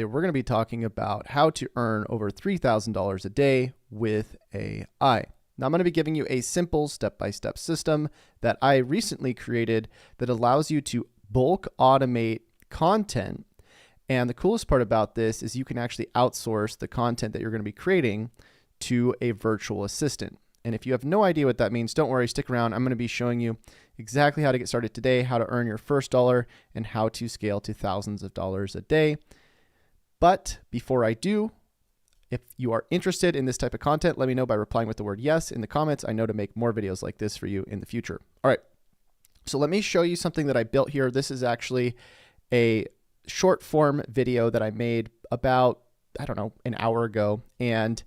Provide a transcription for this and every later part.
we're going to be talking about how to earn over $3,000 a day with AI. Now, I'm going to be giving you a simple step-by-step system that I recently created that allows you to bulk automate content. And the coolest part about this is you can actually outsource the content that you're going to be creating to a virtual assistant. And if you have no idea what that means, don't worry, stick around. I'm going to be showing you exactly how to get started today, how to earn your first dollar, and how to scale to thousands of dollars a day. But before I do, if you are interested in this type of content, let me know by replying with the word yes in the comments. I know to make more videos like this for you in the future. All right, so let me show you something that I built here. This is actually a short form video that I made about, I don't know, an hour ago. And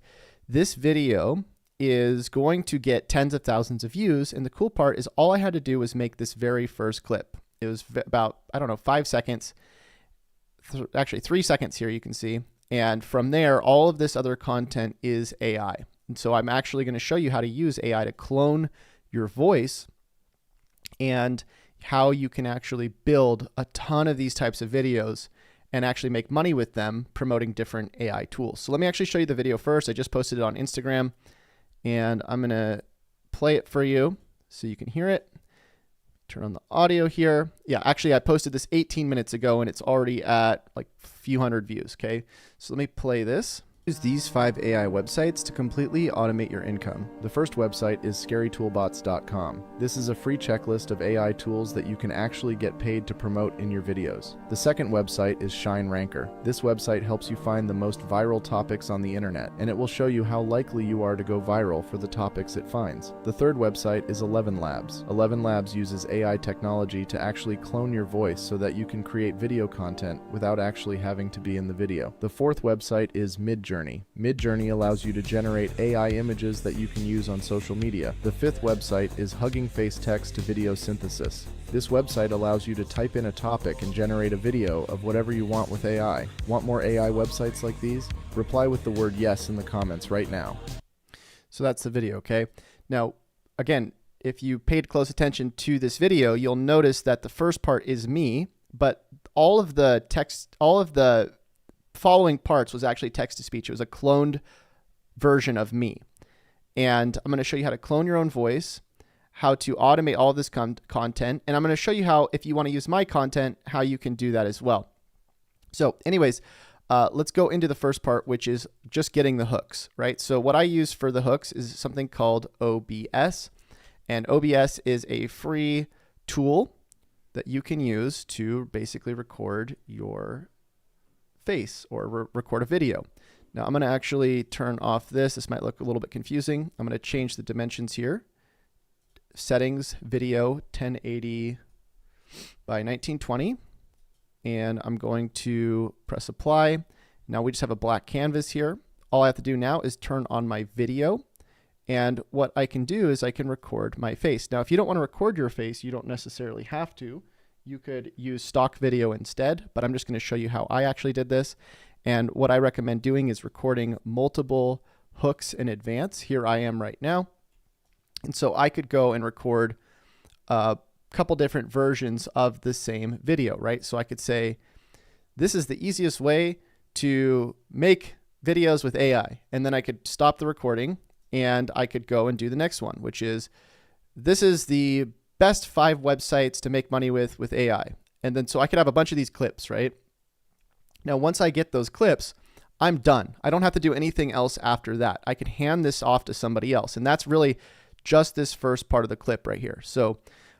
this video is going to get tens of thousands of views. And the cool part is all I had to do was make this very first clip. It was about, I don't know, 5 seconds, actually 3 seconds here, you can see. And from there, all of this other content is AI. And so I'm actually going to show you how to use AI to clone your voice and how you can actually build a ton of these types of videos and actually make money with them promoting different AI tools. So let me actually show you the video first. I just posted it on Instagram and I'm going to play it for you so you can hear it. Turn on the audio here. Yeah, actually I posted this 18 minutes ago and it's already at like a few hundred views. Okay, so let me play this. Use these 5 AI websites to completely automate your income. The first website is scarytoolbots.com. This is a free checklist of AI tools that you can actually get paid to promote in your videos. The second website is Shine Ranker. This website helps you find the most viral topics on the internet, and it will show you how likely you are to go viral for the topics it finds. The third website is 11 Labs. 11 Labs uses AI technology to actually clone your voice so that you can create video content without actually having to be in the video. The fourth website is Midjourney. Midjourney allows you to generate AI images that you can use on social media. The fifth website is Hugging Face Text to Video Synthesis. This website allows you to type in a topic and generate a video of whatever you want with AI. Want more AI websites like these? Reply with the word yes in the comments right now. So that's the video, okay? Now, again, if you paid close attention to this video, you'll notice that the first part is me, but all of the text, all of the following parts was actually text-to-speech. It was a cloned version of me. And I'm going to show you how to clone your own voice, how to automate all of this content, and I'm going to show you how, if you want to use my content, how you can do that as well. So anyways, let's go into the first part, which is just getting the hooks, right? So what I use for the hooks is something called OBS, and OBS is a free tool that you can use to basically record your face or record a video. Now I'm going to actually turn off this. This might look a little bit confusing. I'm going to change the dimensions here. Settings, video, 1080 by 1920. And I'm going to press apply. Now we just have a black canvas here. All I have to do now is turn on my video. And what I can do is I can record my face. Now, if you don't want to record your face, you don't necessarily have to. You could use stock video instead, but I'm just going to show you how I actually did this. And what I recommend doing is recording multiple hooks in advance. Here I am right now. And so I could go and record a couple different versions of the same video, right? So I could say, this is the easiest way to make videos with AI. And then I could stop the recording and I could go and do the next one, which is, this is the best 5 websites to make money with AI. And then so I could have a bunch of these clips, right? Now, once I get those clips, I'm done. I don't have to do anything else after that. I can hand this off to somebody else. And that's really just this first part of the clip right here. So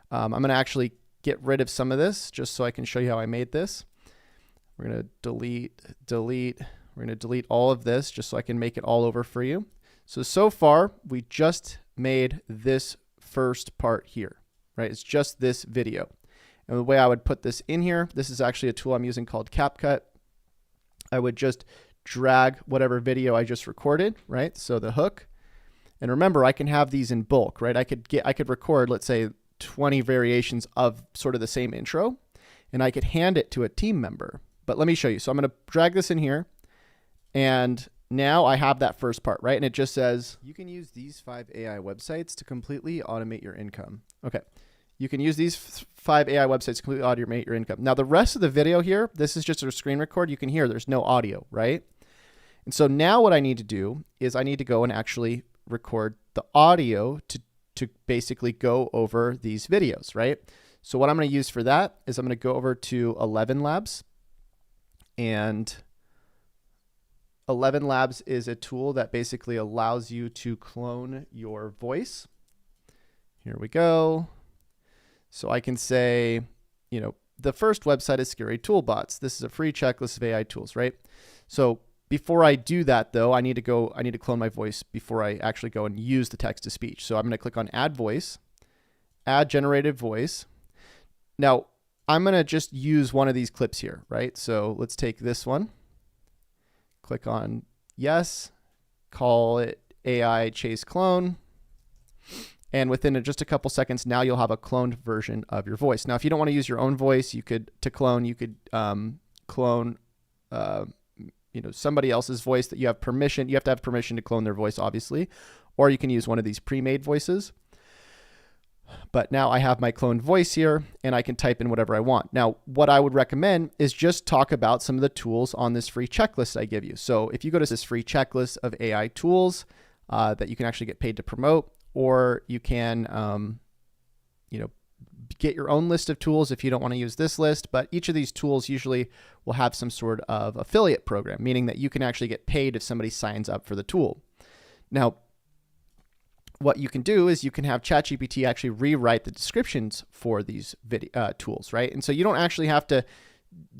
I'm going to actually get rid of some of this just so I can show you how I made this. We're going to delete. We're going to delete all of this just so I can make it all over for you. So far, we just made this first part here. Right? It's just this video. And the way I would put this in here, this is actually a tool I'm using called CapCut. I would just drag whatever video I just recorded, right? So the hook. And remember, I can have these in bulk, right? I could record, let's say, 20 variations of sort of the same intro, and I could hand it to a team member. But let me show you. So I'm going to drag this in here, and now I have that first part, right? And it just says, you can use these 5 AI websites to completely automate your income. Okay. You can use these 5 AI websites to completely automate your income. Now, the rest of the video here, this is just a screen record. You can hear there's no audio, right? And so now what I need to do is I need to go and actually record the audio to basically go over these videos, right? So what I'm going to use for that is I'm going to go over to 11 Labs. And 11 Labs is a tool that basically allows you to clone your voice. Here we go. So I can say, you know, the first website is Scary Toolbots. This is a free checklist of AI tools, right? So before I do that though, I need to clone my voice before I actually go and use the text to speech. So I'm going to click on add voice, add generated voice. Now I'm going to just use one of these clips here, right? So let's take this one, click on yes, call it AI Chase clone. And within just a couple seconds, now you'll have a cloned version of your voice. Now, if you don't want to use your own voice, you could clone somebody else's voice that you have permission. You have to have permission to clone their voice, obviously, or you can use one of these pre-made voices. But now I have my cloned voice here, and I can type in whatever I want. Now, what I would recommend is just talk about some of the tools on this free checklist I give you. So if you go to this free checklist of AI tools that you can actually get paid to promote, or you can, get your own list of tools if you don't want to use this list. But each of these tools usually will have some sort of affiliate program, meaning that you can actually get paid if somebody signs up for the tool. Now, what you can do is you can have ChatGPT actually rewrite the descriptions for these tools, right? And so you don't actually have to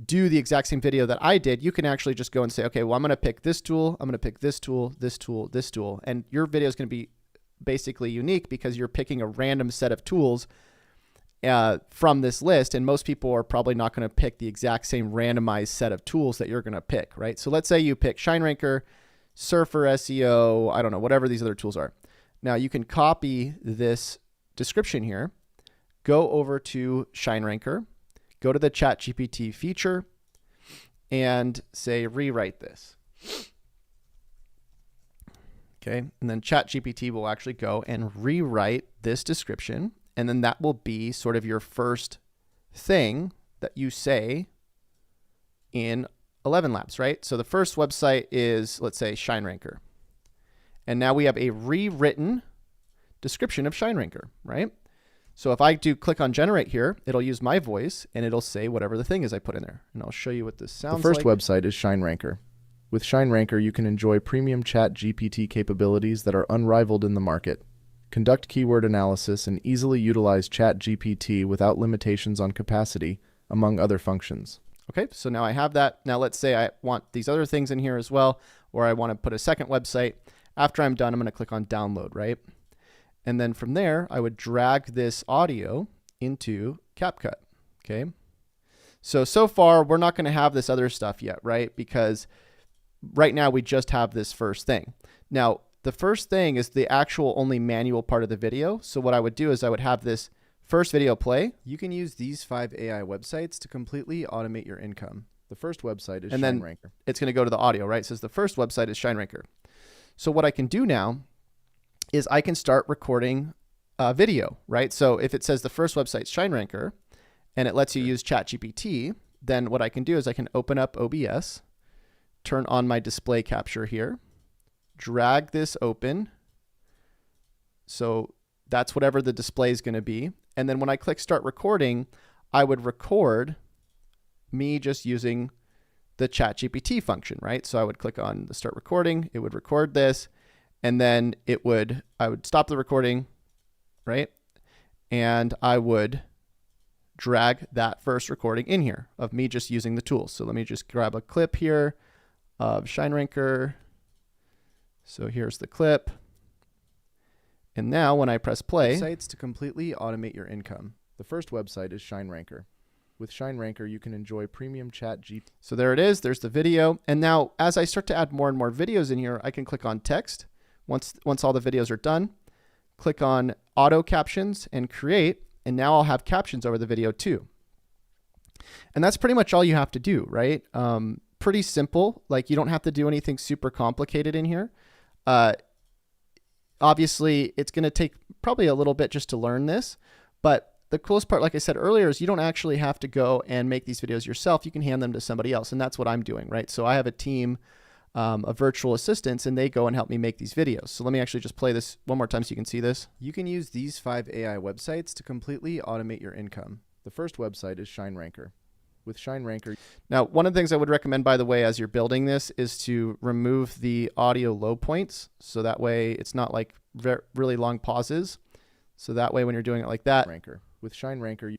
do the exact same video that I did. You can actually just go and say, okay, well, I'm going to pick this tool, I'm going to pick this tool, this tool, this tool, and your video is going to be basically unique because you're picking a random set of tools from this list, and most people are probably not going to pick the exact same randomized set of tools that you're going to pick, right? So let's say you pick ShineRanker, Surfer SEO, I don't know, whatever these other tools are. Now you can copy this description here, go over to ShineRanker, go to the ChatGPT feature, and say rewrite this. Okay, and then ChatGPT will actually go and rewrite this description, and then that will be sort of your first thing that you say in 11 Labs, right? So the first website is, let's say, ShineRanker. And now we have a rewritten description of ShineRanker, right? So if I do click on generate here, it'll use my voice, and it'll say whatever the thing is I put in there. And I'll show you what this sounds like. The first website is ShineRanker. With ShineRanker, you can enjoy premium chat GPT capabilities that are unrivaled in the market. Conduct keyword analysis and easily utilize chat GPT without limitations on capacity, among other functions. Okay, so now I have that. Now let's say I want these other things in here as well, or I want to put a second website. After I'm done, I'm going to click on download, right? And then from there, I would drag this audio into CapCut, okay? So far, we're not going to have this other stuff yet, right? Because right now we just have this first thing. Now, the first thing is the actual only manual part of the video. So what I would do is I would have this first video play. You can use these 5 AI websites to completely automate your income. The first website is and ShineRanker. Then it's going to go to the audio, right? It says the first website is ShineRanker. So what I can do now is I can start recording a video, right? So if it says the first website is ShineRanker and it lets you use ChatGPT, then what I can do is I can open up OBS, turn on my display capture here, drag this open. So that's whatever the display is going to be. And then when I click start recording, I would record me just using the ChatGPT function, right? So I would click on the start recording, it would record this, and then I would stop the recording, right? And I would drag that first recording in here of me just using the tools. So let me just grab a clip here of ShineRanker. So here's the clip. And now when I press play, sites to completely automate your income. The first website is ShineRanker. With ShineRanker, you can enjoy premium chat GPT. So there it is. There's the video. And now as I start to add more and more videos in here, I can click on text. Once all the videos are done, click on auto captions and create. And now I'll have captions over the video too. And that's pretty much all you have to do, right? Pretty simple. Like you don't have to do anything super complicated in here. Obviously, it's going to take probably a little bit just to learn this, but the coolest part, like I said earlier, is you don't actually have to go and make these videos yourself. You can hand them to somebody else. And that's what I'm doing, right? So I have a team of virtual assistants, and they go and help me make these videos. So let me actually just play this one more time so you can see this. You can use these 5 AI websites to completely automate your income. The first website is ShineRanker. With ShineRanker, now, one of the things I would recommend, by the way, as you're building this is to remove the audio low points. So that way it's not like really long pauses. So that way when you're doing it like that, with ShineRanker,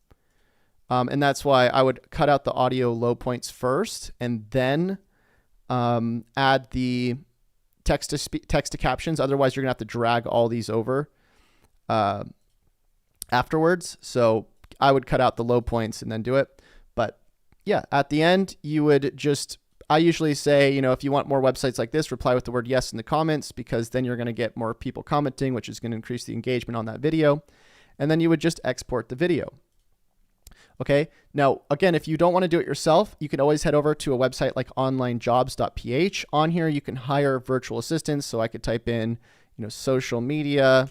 and that's why I would cut out the audio low points first and then add the text to captions. Otherwise, you're gonna have to drag all these over afterwards. So I would cut out the low points and then do it. But yeah, at the end, you would just, I usually say, if you want more websites like this, reply with the word yes in the comments, because then you're going to get more people commenting, which is going to increase the engagement on that video. And then you would just export the video. Okay. Now, again, if you don't want to do it yourself, you can always head over to a website like onlinejobs.ph. On here, you can hire virtual assistants. So I could type in, social media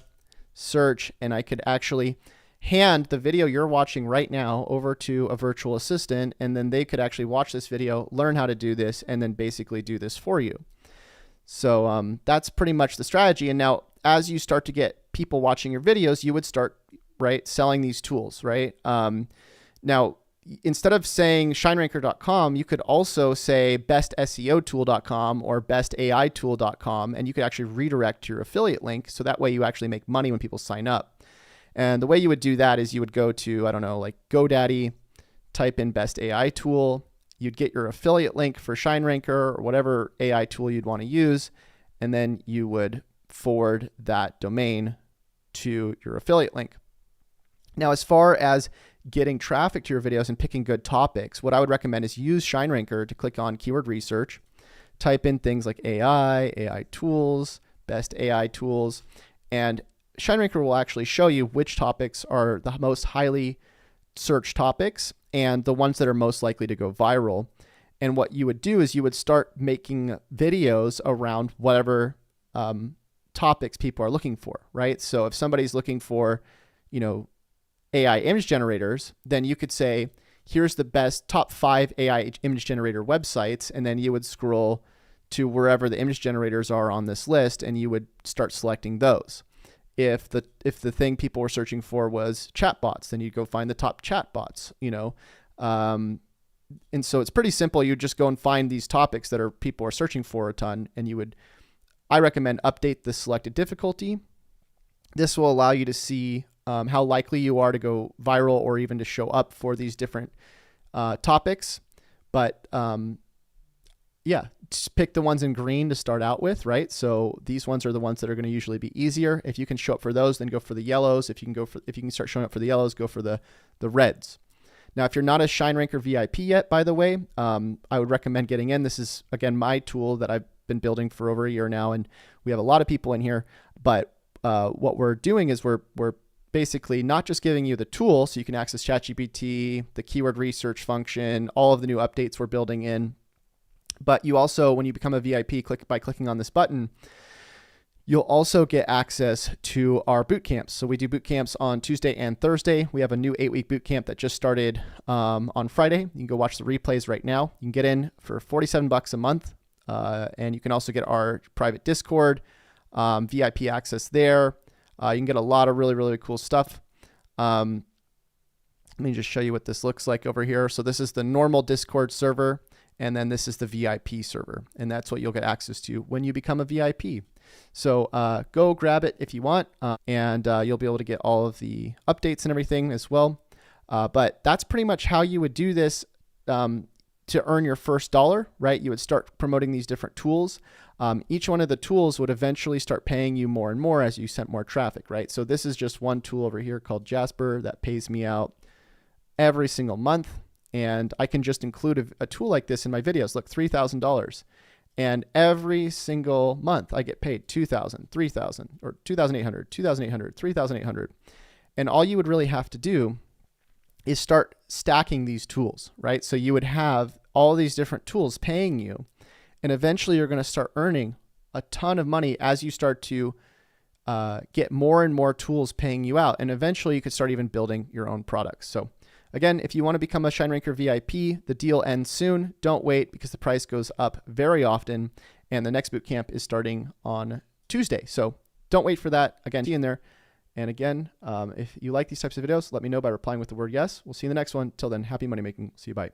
search, and I could actually hand the video you're watching right now over to a virtual assistant, and then they could actually watch this video, learn how to do this, and then basically do this for you. So that's pretty much the strategy. And now, as you start to get people watching your videos, you would start, right, selling these tools, right? Now, instead of saying shineranker.com, you could also say bestseotool.com or bestaitool.com, and you could actually redirect your affiliate link. So that way you actually make money when people sign up. And the way you would do that is you would go to, I don't know, like GoDaddy, type in best AI tool. You'd get your affiliate link for ShineRanker or whatever AI tool you'd want to use. And then you would forward that domain to your affiliate link. Now, as far as getting traffic to your videos and picking good topics, what I would recommend is use ShineRanker to click on keyword research, type in things like AI tools, best AI tools, and ShineRanker will actually show you which topics are the most highly searched topics and the ones that are most likely to go viral. And what you would do is you would start making videos around whatever topics people are looking for, right? So if somebody's looking for, AI image generators, then you could say, here's the best top 5 AI image generator websites. And then you would scroll to wherever the image generators are on this list, and you would start selecting those. If the thing people were searching for was chatbots, then you'd go find the top chatbots, and so it's pretty simple. You just go and find these topics that people are searching for a ton, and I recommend update the selected difficulty. This will allow you to see how likely you are to go viral or even to show up for these different topics. But yeah, just pick the ones in green to start out with, right? So these ones are the ones that are going to usually be easier. If you can show up for those, then go for the yellows. If you can start showing up for the yellows, go for the reds. Now, if you're not a ShineRanker VIP yet, by the way, I would recommend getting in. This is, again, my tool that I've been building for over a year now, and we have a lot of people in here. But what we're doing is we're basically not just giving you the tool so you can access ChatGPT, the keyword research function, all of the new updates we're building in. But you also, when you become a VIP, by clicking on this button, you'll also get access to our boot camps. So we do boot camps on Tuesday and Thursday. We have a new 8-week boot camp that just started on Friday. You can go watch the replays right now. You can get in for $47 a month. And you can also get our private Discord, VIP access there. You can get a lot of really, really cool stuff. Let me just show you what this looks like over here. So this is the normal Discord server, and then this is the VIP server, and that's what you'll get access to when you become a VIP. So go grab it if you want, and you'll be able to get all of the updates and everything as well. But that's pretty much how you would do this to earn your first dollar, right? You would start promoting these different tools. Each one of the tools would eventually start paying you more and more as you sent more traffic, right? So this is just one tool over here called Jasper that pays me out every single month. And I can just include a tool like this in my videos. Look, $3,000. And every single month I get paid $2,000, $3,000, or $2,800, $2,800, $3,800. And all you would really have to do is start stacking these tools, right? So you would have all these different tools paying you, and eventually you're going to start earning a ton of money as you start to get more and more tools paying you out. And eventually you could start even building your own products. So again, if you want to become a ShineRanker VIP, the deal ends soon. Don't wait because the price goes up very often. And the next bootcamp is starting on Tuesday. So don't wait for that. Again, see you in there. And again, if you like these types of videos, let me know by replying with the word yes. We'll see you in the next one. Till then, happy money making. See you. Bye.